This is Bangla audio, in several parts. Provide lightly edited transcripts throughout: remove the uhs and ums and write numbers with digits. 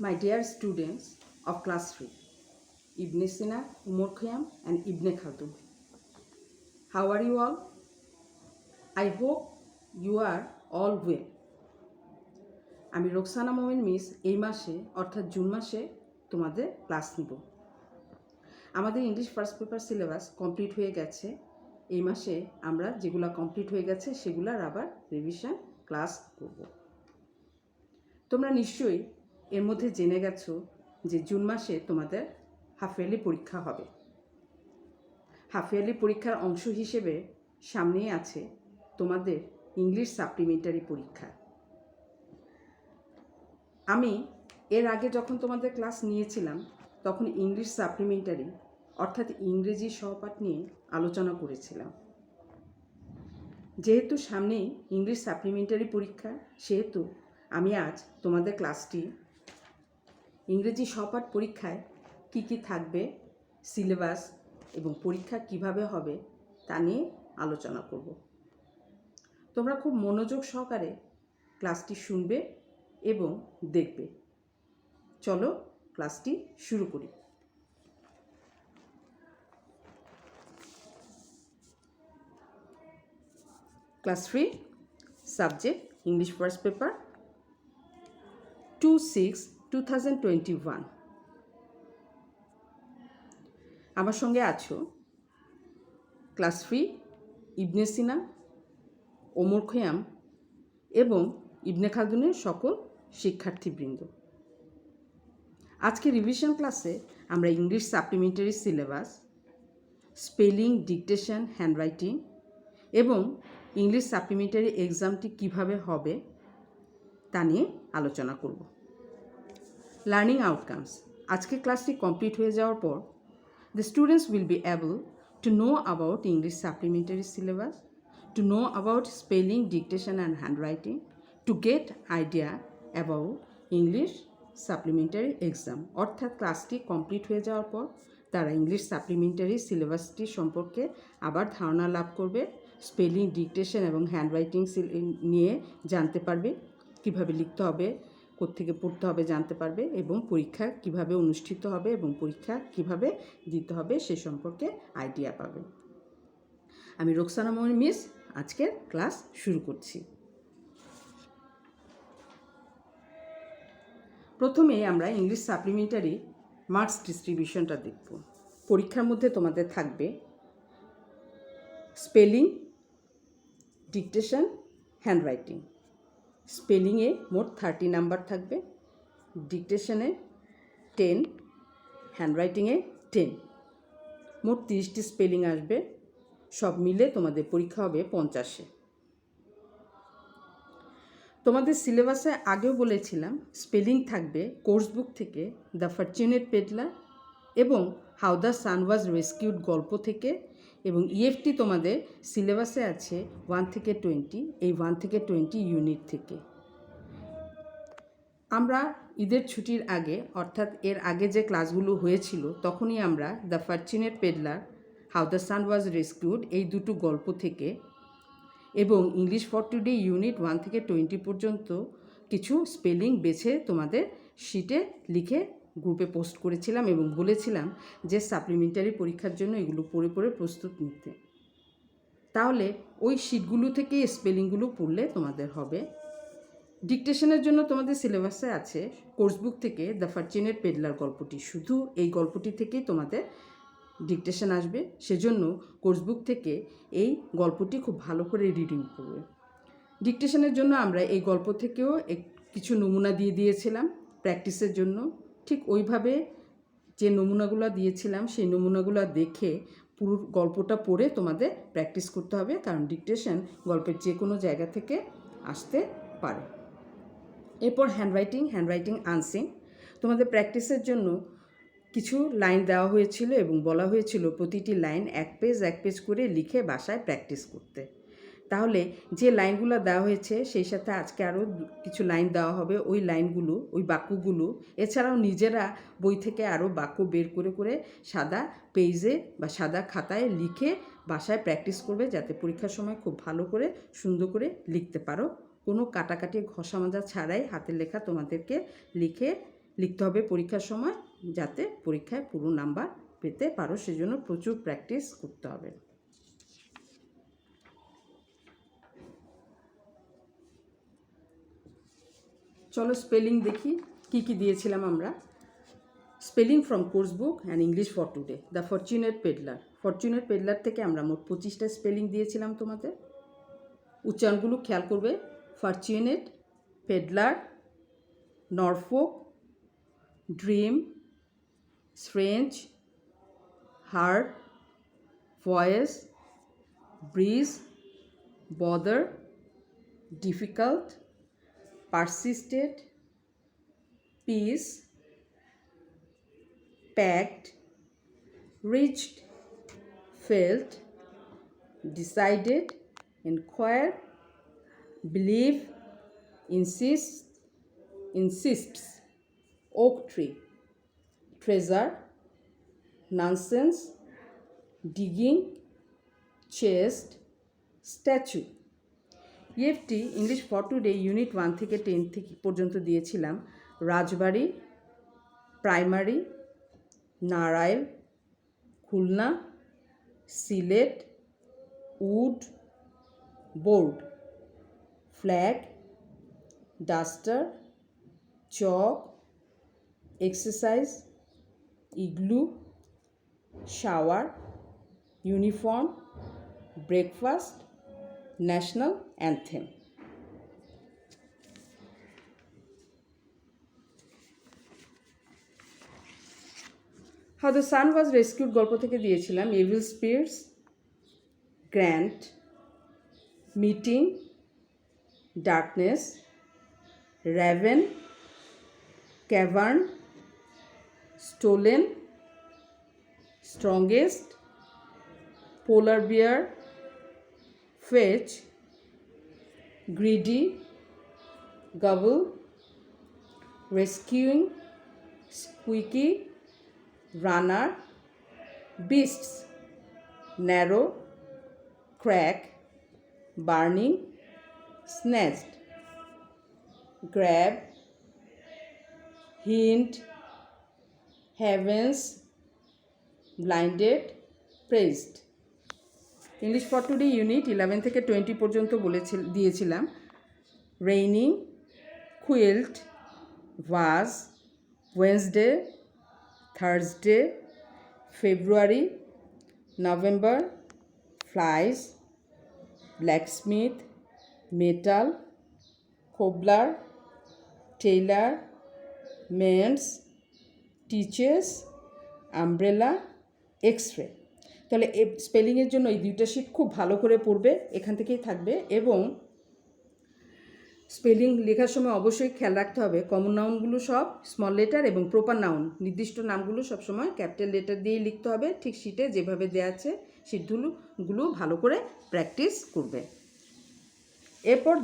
My dear students of class 3, Ibn Sina, Umar Khayyam and Ibn Khaldun. How are you all? I hope you are all well. আমি রোকসানা মোমেন মিস এই মাসে অর্থাৎ জুন মাসে তোমাদের ক্লাস নিব। আমাদের English first paper syllabus complete হয়ে গেছে। এই মাসে আমরা যেগুলো কমপ্লিট হয়ে গেছে সেগুলোর আবার রিভিশন ক্লাস করব। তোমরা নিশ্চয়ই এর মধ্যে জেনে গেছো যে জুন মাসে তোমাদের হাফ ইয়ারলি পরীক্ষা হবে। হাফ ইয়ারলি পরীক্ষার অংশ হিসেবে সামনেই আছে তোমাদের ইংলিশ সাপ্লিমেন্টারি পরীক্ষা। আমি এর আগে যখন তোমাদের ক্লাস নিয়েছিলাম তখন ইংলিশ সাপ্লিমেন্টারি অর্থাৎ ইংরেজি সহপাঠ নিয়ে আলোচনা করেছিলাম। যেহেতু সামনেই ইংলিশ সাপ্লিমেন্টারি পরীক্ষা সেহেতু আমি আজ তোমাদের ক্লাসটি ইংরেজি সহপাঠ পরীক্ষায় কি কি থাকবে, সিলেবাস এবং পরীক্ষা কিভাবে হবে তা নিয়ে আলোচনা করব। তোমরা খুব মনোযোগ সহকারে ক্লাসটি শুনবে এবং দেখবে। চলো ক্লাসটি শুরু করি। Class 3 subject English first paper 2/6/2021। আমার সঙ্গে আছো ক্লাস 3 ইবনে সিনা, ওমর খৈয়াম এবং ইবনে খালদুনের সকল শিক্ষার্থীবৃন্দ। আজকে রিভিশন ক্লাসে আমরা English supplementary syllabus, spelling, dictation, handwriting এবং ইংলিশ সাপ্লিমেন্টারি এক্সামটি কিভাবে হবে তা নিয়ে আলোচনা করব। Learning outcomes. আজকে ক্লাসটি কমপ্লিট হয়ে যাওয়ার পর the students will be able to know about English supplementary syllabus, to know about spelling, dictation and handwriting, to get idea about English supplementary exam। অর্থাৎ ক্লাসটি কমপ্লিট হয়ে যাওয়ার পর তারা ইংলিশ সাপ্লিমেন্টারি সিলেবাসটি সম্পর্কে আবার ধারণা লাভ করবে, স্পেলিং, ডিকটেশন এবং হ্যান্ডরাইটিং নিয়ে জানতে পারবে, কিভাবে লিখতে হবে, কোত্থেকে পড়তে হবে জানতে পারবে এবং পরীক্ষা কিভাবে অনুষ্ঠিত হবে এবং পরীক্ষা কিভাবে দিতে হবে সে সম্পর্কে আইডিয়া পাবে। আমি রোকসানা মোমেন মিস আজকের ক্লাস শুরু করছি। প্রথমে আমরা ইংলিশ সাপ্লিমেন্টারি মার্কস ডিস্ট্রিবিউশনটা দেখব। পরীক্ষার মধ্যে তোমাদের থাকবে স্পেলিং, ডিকটেশন, হ্যান্ডরাইটিং। স্পেলিংয়ে মোট 30 নাম্বার থাকবে, ডিকটেশনে 10, হ্যান্ডরাইটিংয়ে 10। মোট 30টি স্পেলিং আসবে। সব মিলে তোমাদের পরীক্ষা হবে 50-এ। তোমাদের সিলেবাসে আগেও বলেছিলাম স্পেলিং থাকবে কোর্স বুক থেকে দ্য ফরচুনেট পেডলার এবং how the sun was rescued গল্প থেকে, এবং ইএফটি তোমাদের সিলেবাসে আছে 1 থেকে 20, এই 1 থেকে 20 ইউনিট থেকে। আমরা ঈদের ছুটির আগে অর্থাৎ এর আগে যে ক্লাসগুলো হয়েছিল তখনই আমরা the fortunate peddler, how the sun was rescued এই দুটো গল্প থেকে এবং ইংলিশ ফর টুডে ইউনিট 1 থেকে 20 পর্যন্ত কিছু স্পেলিং বেছে তোমাদের শিটে লিখে গ্রুপে পোস্ট করেছিলাম এবং বলেছিলাম যে সাপ্লিমেন্টারি পরীক্ষার জন্য এগুলো পড়ে পড়ে প্রস্তুত নিতে। তাহলে ওই শিটগুলো থেকে স্পেলিংগুলো পড়লে তোমাদের হবে। ডিকটেশনের জন্য তোমাদের সিলেবাসে আছে কোর্স বুক থেকে দ্য ফরচুনেট পেডলার গল্পটি, শুধু এই গল্পটি থেকেই তোমাদের ডিকটেশন আসবে। সেজন্য কোর্স বুক থেকে এই গল্পটি খুব ভালো করে রিডিং করবে। ডিকটেশনের জন্য আমরা এই গল্প থেকেও কিছু নমুনা দিয়ে দিয়েছিলাম প্র্যাকটিসের জন্য। ঠিক ওইভাবে যে নমুনাগুলো দিয়েছিলাম সেই নমুনাগুলো দেখে পুরো গল্পটা পড়ে তোমাদের প্র্যাকটিস করতে হবে, কারণ ডিকটেশন গল্পের যে কোনো জায়গা থেকে আসতে পারে। এরপর হ্যান্ডরাইটিং আনসিন। তোমাদের প্র্যাকটিসের জন্য কিছু লাইন দেওয়া হয়েছিল এবং বলা হয়েছিল প্রতিটি লাইন এক পেজ করে লিখে বাসায় প্র্যাকটিস করতে। তাহলে যে লাইনগুলো দেওয়া হয়েছে সেই সাথে আজকে আরও কিছু লাইন দেওয়া হবে। ওই লাইনগুলো, ওই বাক্যগুলো এছাড়াও নিজেরা বই থেকে আরও বাক্য বের করে করে সাদা পেজে বা সাদা খাতায় লিখে বাসায় প্র্যাকটিস করবে, যাতে পরীক্ষার সময় খুব ভালো করে সুন্দর করে লিখতে পারো। কোনো কাটাকাটি ঘষা মাজা ছাড়াই হাতের লেখা তোমাদেরকে লিখে লিখতে হবে পরীক্ষার সময়, যাতে পরীক্ষায় পুরো নাম্বার পেতে পারো, সেজন্য প্রচুর প্র্যাকটিস করতে হবে। চলো স্পেলিং দেখি কি কি দিয়েছিলাম আমরা। Spelling from course book and English for today, the fortunate peddler. Fortunate peddler থেকে আমরা মোট 25টা স্পেলিং দিয়েছিলাম তোমাদের। উচ্চারণগুলো খেয়াল করবে। Fortunate, peddler, Norfolk, dream, strange, heard, voice, bridge, bother, difficult, persisted, peace, packed, reached, felt, decided, inquire, believe, insists, oak tree, treasure, nonsense, digging, chest, statue। EFT English for today unit 1 থেকে 10 থেকে পর্যন্ত দিয়েছিলাম। Rajbari, primary, Narail, Khulna, Sylhet, wood, board, flag, duster, chalk, exercise, igloo, shower, uniform, breakfast, national anthem. How the sun was rescued গল্প থেকে দিয়েছিলাম evil spirits, grant, meeting, darkness, raven, cavern, stolen, strongest, polar bear, fetch, greedy, gobble, rescuing, squeaky, runner, beasts, narrow, crack, burning, snatched, grab, hint, heavens, blinded, praised। English for today unit 11 থেকে 20 পর্যন্ত দিয়েছিলাম raining, quilt, vase, Wednesday, Thursday, February, November, flies, blacksmith, metal, cobbler, tailor, men's, teachers, umbrella, x-ray. তাহলে এই স্পেলিংয়ের জন্য এই দুইটা শিট খুব ভালো করে পড়বে, এখান থেকেই থাকবে। এবং স্পেলিং লেখার সময় অবশ্যই খেয়াল রাখতে হবে কমন নাউনগুলো সব স্মল লেটার এবং প্রপার নাউন নির্দিষ্ট নামগুলো সবসময় ক্যাপিটাল লেটার দিয়েই লিখতে হবে, ঠিক শিটে যেভাবে দেওয়া আছে শিটগুলো ভালো করে প্র্যাকটিস করবে। এরপর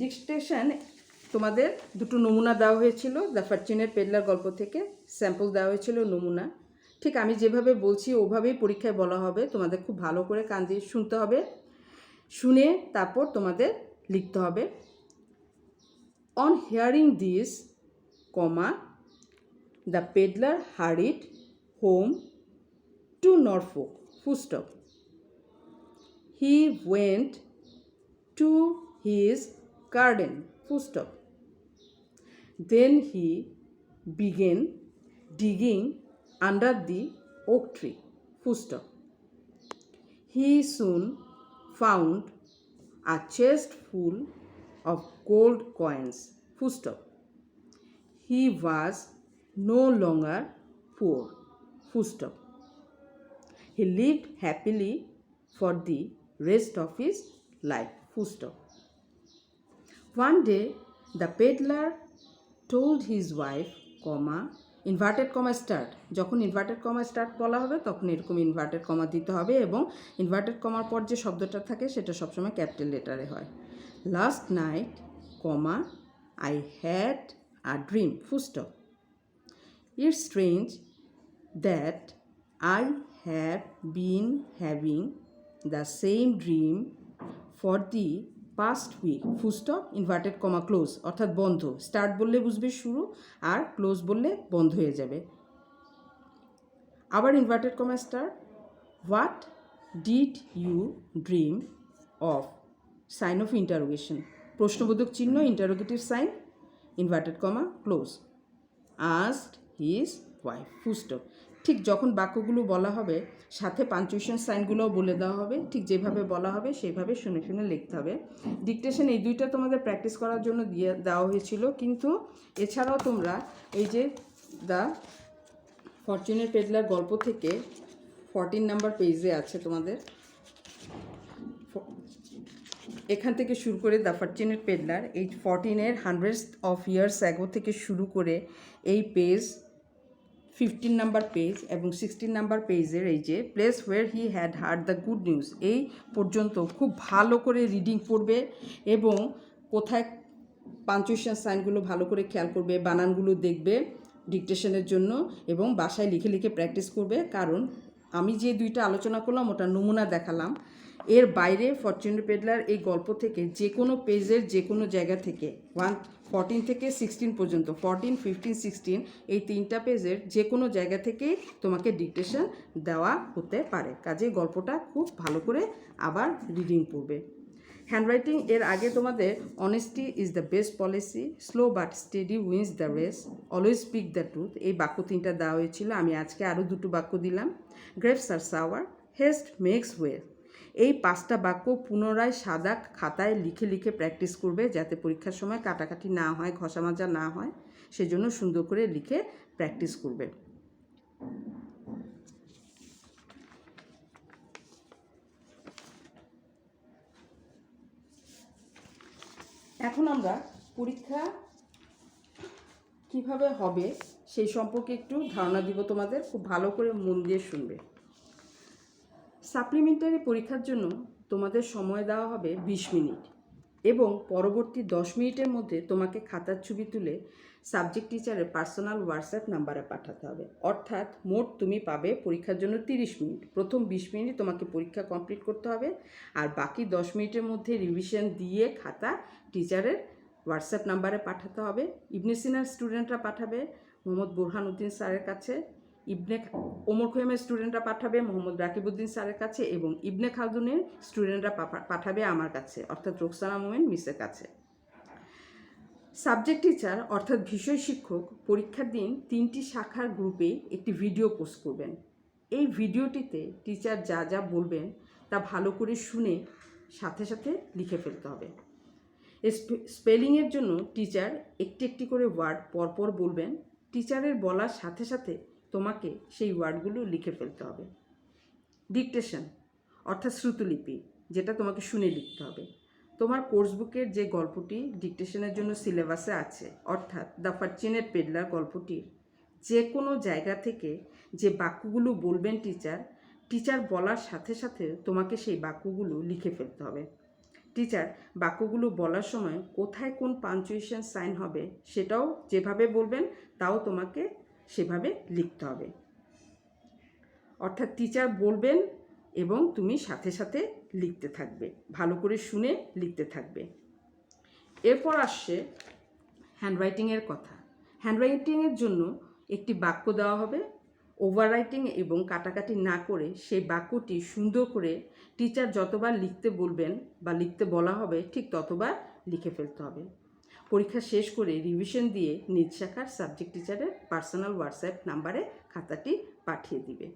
ডিকটেশন তোমাদের দুটো নমুনা দেওয়া হয়েছিল দ্য ফরচুনেট পেডলার গল্প থেকে, স্যাম্পল দেওয়া হয়েছিল নমুনা। ঠিক আমি যেভাবে বলছি ওভাবেই পরীক্ষায় বলা হবে, তোমাদের খুব ভালো করে কান দিয়ে শুনতে হবে, শুনে তারপর তোমাদের লিখতে হবে। On hearing this, the peddler hurried home to Norfolk, full stop. He went to his garden, full stop. Then he began digging under the oak tree, full-stop. He soon found a chest full of gold coins, full-stop. He was no longer poor, full-stop. He lived happily for the rest of his life, full-stop. One day, the peddler told his wife, inverted comma start, যখন ইনভার্টেড কমা স্টার্ট বলা হবে তখন এরকম ইনভার্টেড কমা দিতে হবে এবং ইনভার্টেড কমার পর যে শব্দটা থাকে সেটা সবসময় ক্যাপিটাল লেটারে হয়। Last night, I had a dream, full stop. It's strange that I have been having the same dream for the past week, full stop, inverted comma close, অর্থাৎ বন্ধ। স্টার্ট বললে বুঝবে শুরু, আর ক্লোজ বললে বন্ধ হয়ে যাবে। আবার inverted comma start, what did you dream of, sign of interrogation, প্রশ্নবোধক চিহ্ন, interrogative sign, inverted comma close, asked his wife, full stop. ঠিক যখন বাক্যগুলো বলা হবে সাথে পাঞ্চুয়েশন সাইনগুলোও বলে দেওয়া হবে, ঠিক যেভাবে বলা হবে সেইভাবে শুনে শুনে লিখতে হবে। ডিকটেশন এই দুইটা তোমাদের প্র্যাকটিস করার জন্য দেওয়া হয়েছিল, কিন্তু এছাড়াও তোমরা এই যে দ্য ফরচুনেট পেডলার গল্প থেকে 14 নাম্বার পেজে আছে তোমাদের, এখান থেকে শুরু করে দ্য ফরচুনেট পেডলার এই 14-এর 100th of years ago থেকে শুরু করে এই পেজ 15 নাম্বার পেজ এবং 16 নাম্বার পেজের এই যে place where he had heard the good news, এই পর্যন্ত খুব ভালো করে রিডিং পড়বে এবং কোথায় পাঞ্চুয়েশন সাইনগুলো ভালো করে খেয়াল করবে, বানানগুলো দেখবে ডিকটেশনের জন্য, এবং বাসায় লিখে লিখে প্র্যাকটিস করবে। কারণ আমি যে দুইটা আলোচনা করলাম ওটা নমুনা দেখালাম, এর বাইরে ফরচুনেট পেডলার এই গল্প থেকে যে কোনো পেজের যে কোনো জায়গা থেকে 14 থেকে 16 পর্যন্ত, 14, 15, 16 এই তিনটা পেজের যে কোনো জায়গা থেকেই তোমাকে ডিকটেশন দেওয়া হতে পারে। কাজে গল্পটা খুব ভালো করে আবার রিডিং পড়বে। হ্যান্ডরাইটিং এর আগে তোমাদের honesty is the best policy, slow but steady wins the race, always speak the truth, এই বাক্য তিনটা দেওয়া হয়েছিল। আমি আজকে আরও দুটো বাক্য দিলাম। গ্রেপস আর সাওয়ার, হেস্ট মেক্স ওয়ে, এই 5টা বাক্য পুনরায় সাদা খাতায় লিখে লিখে প্র্যাকটিস করবে, যাতে পরীক্ষার সময় কাটাকাটি না হয়, ঘষা মাজা না হয়, সেজন্য সুন্দর করে লিখে প্র্যাকটিস করবে। এখন আমরা পরীক্ষা কিভাবে হবে সেই সম্পর্কে একটু ধারণা দিব তোমাদের, খুব ভালো করে মন দিয়ে শুনবে। সাপ্লিমেন্টারি পরীক্ষার জন্য তোমাদের সময় দেওয়া হবে 20 মিনিট এবং পরবর্তী 10 মিনিটের মধ্যে তোমাকে খাতার ছবি তুলে সাবজেক্ট টিচারের পার্সোনাল হোয়াটসঅ্যাপ নাম্বারে পাঠাতে হবে। অর্থাৎ মোট তুমি পাবে পরীক্ষার জন্য 30 মিনিট। প্রথম 20 মিনিট তোমাকে পরীক্ষা কমপ্লিট করতে হবে, আর বাকি 10 মিনিটের মধ্যে রিভিশন দিয়ে খাতা টিচারের হোয়াটসঅ্যাপ নাম্বারে পাঠাতে হবে। ইবনে সিনার স্টুডেন্টরা পাঠাবে মোহাম্মদ বোরহানউদ্দিন স্যারের কাছে, ওমর খৈয়ামের স্টুডেন্টরা পাঠাবে মোহাম্মদ রাকিবউদ্দিন স্যারের কাছে, এবং ইবনে খালদুনের স্টুডেন্টরা পাঠাবে আমার কাছে, অর্থাৎ রোকসানা মোমেন মিসের কাছে। সাবজেক্ট টিচার অর্থাৎ বিষয় শিক্ষক পরীক্ষার দিন 3টি শাখার গ্রুপে একটি ভিডিও পোস্ট করবেন। এই ভিডিওটিতে টিচার যা যা বলবেন তা ভালো করে শুনে সাথে সাথে লিখে ফেলতে হবে। স্পেলিংয়ের জন্য টিচার একটি একটি করে ওয়ার্ড পরপর বলবেন, টিচারের বলার সাথে সাথে তোমাকে সেই ওয়ার্ডগুলো লিখে ফেলতে হবে। ডিকটেশন অর্থাৎ শ্রুতলিপি, যেটা তোমাকে শুনে লিখতে হবে। তোমার কোর্স বুকের যে গল্পটি ডিকটেশনের জন্য সিলেবাসে আছে, অর্থাৎ দ্য ফরচুনেট পেডলার গল্পটির যে কোনো জায়গা থেকে যে বাক্যগুলো বলবেন টিচার বলার সাথে সাথে তোমাকে সেই বাক্যগুলো লিখে ফেলতে হবে। টিচার বাক্যগুলো বলার সময় কোথায় কোন পাঞ্চুয়েশন সাইন হবে সেটাও যেভাবে বলবেন তাও তোমাকে সেভাবে লিখতে হবে। অর্থাৎ টিচার বলবেন এবং তুমি সাথে সাথে লিখতে থাকবে, ভালো করে শুনে লিখতে থাকবে। এরপর আসছে হ্যান্ডরাইটিংয়ের কথা। হ্যান্ডরাইটিংয়ের জন্য একটি বাক্য দেওয়া হবে। ওভাররাইটিং এবং কাটাকাটি না করে সেই বাক্যটি সুন্দর করে টিচার যতবার লিখতে বলবেন বা লিখতে বলা হবে ঠিক ততবার লিখে ফেলতে হবে। পরীক্ষা শেষ করে রিভিশন দিয়ে নিজ শাখার সাবজেক্ট টিচারের পার্সোনাল হোয়াটসঅ্যাপ নাম্বারে খাতাটি পাঠিয়ে দিবে।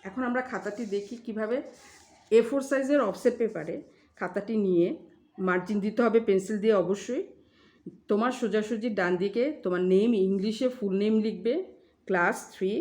এখন আমরা খাতাটি দেখি কিভাবে। A4 সাইজের অফসেট পেপারে খাতাটি নিয়ে মার্জিন দিতে হবে পেন্সিল দিয়ে অবশ্যই। তোমার সোজাসুজি ডান দিকে তোমার নেম ইংলিশে ফুল নেম লিখবে, ক্লাস 3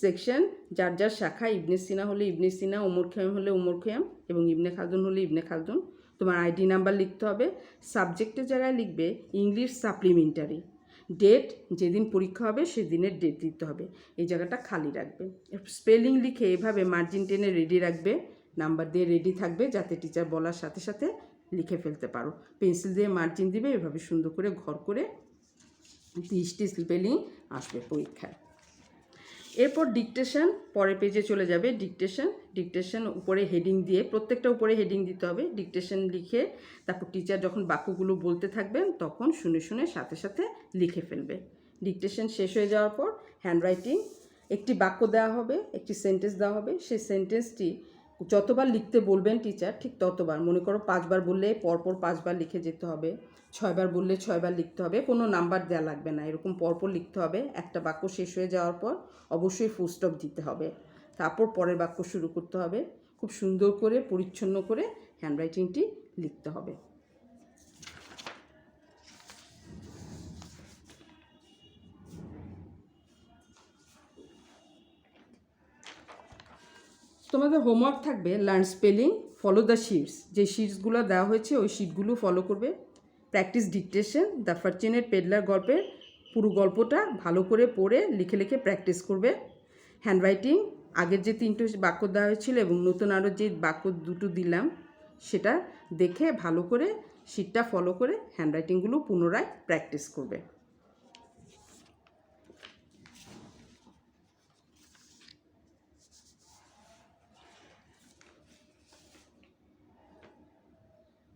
সেকশন, যার যার শাখা, ইবনে সিনা হলে ইবনে সিনা, ওমর খৈয়াম হলে ওমর খৈয়াম এবং ইবনে খালদুন হলে ইবনে খালদুন। তোমার আইডি নাম্বার লিখতে হবে। সাবজেক্টের জায়গায় লিখবে ইংলিশ সাপ্লিমেন্টারি। ডেট, যেদিন পরীক্ষা হবে সেদিনের ডেট দিতে হবে, এই জায়গাটা খালি রাখবে। স্পেলিং লিখে এভাবে মার্জিন টেনে রেডি রাখবে, নাম্বার দিয়ে রেডি থাকবে যাতে টিচার বলার সাথে সাথে লিখে ফেলতে পারো। পেন্সিল দিয়ে মার্জিন দিবে, এভাবে সুন্দর করে ঘর করে 30টি স্পেলিং আসবে পরীক্ষায়। এরপর ডিকটেশন, পরের পেজে চলে যাবে ডিকটেশন উপরে হেডিং দিয়ে, প্রত্যেকটা উপরে হেডিং দিতে হবে। ডিকটেশন লিখে তারপর টিচার যখন বাক্যগুলো বলতে থাকবেন তখন শুনে শুনে সাথে সাথে লিখে ফেলবে। ডিকটেশন শেষ হয়ে যাওয়ার পর হ্যান্ডরাইটিং, একটি বাক্য দেওয়া হবে, একটি সেন্টেন্স দেওয়া হবে, সেই সেন্টেন্সটি যতবার লিখতে বলবেন টিচার ঠিক ততবার, মনে করো 5 বার বললে পরপর 5 বার লিখে যেতে হবে, 6 বার বললে 6 বার লিখতে হবে, কোনো নাম্বার দেওয়া লাগবে না, এরকম পরপর লিখতে হবে। একটা বাক্য শেষ হয়ে যাওয়ার পর অবশ্যই ফুল স্টপ দিতে হবে, তারপর পরের বাক্য শুরু করতে হবে। খুব সুন্দর করে পরিচ্ছন্ন করে হ্যান্ডরাইটিংটি লিখতে হবে। তোমাদের হোমওয়ার্ক থাকবে learn spelling, follow the shits, যে শিটসগুলো দেওয়া হয়েছে ওই শিটগুলো ফলো করবে। Practice dictation, the fortunate pedlar গল্পের পুরো গল্পটা ভালো করে পড়ে লিখে লিখে প্র্যাকটিস করবে। হ্যান্ডরাইটিং, আগের যে 3টে বাক্য দেওয়া হয়েছিল এবং নতুন আরও যে বাক্য 2টো দিলাম সেটা দেখে ভালো করে শিটটা ফলো করে হ্যান্ডরাইটিংগুলো পুনরায় প্র্যাকটিস করবে।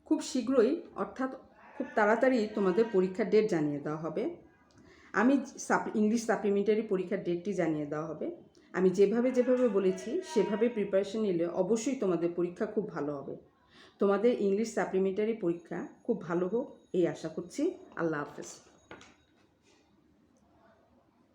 খুব শীঘ্রই, অর্থাৎ খুব তাড়াতাড়ি তোমাদের পরীক্ষার ডেট জানিয়ে দেওয়া হবে। আমি ইংলিশ সাপ্লিমেন্টারি পরীক্ষার ডেটটি জানিয়ে দেওয়া হবে। আমি যেভাবে বলেছি সেভাবে প্রিপারেশন নিলে অবশ্যই তোমাদের পরীক্ষা খুব ভালো হবে। তোমাদের ইংলিশ সাপ্লিমেন্টারি পরীক্ষা খুব ভালো হোক এই আশা করছি। আল্লাহ হাফেজ।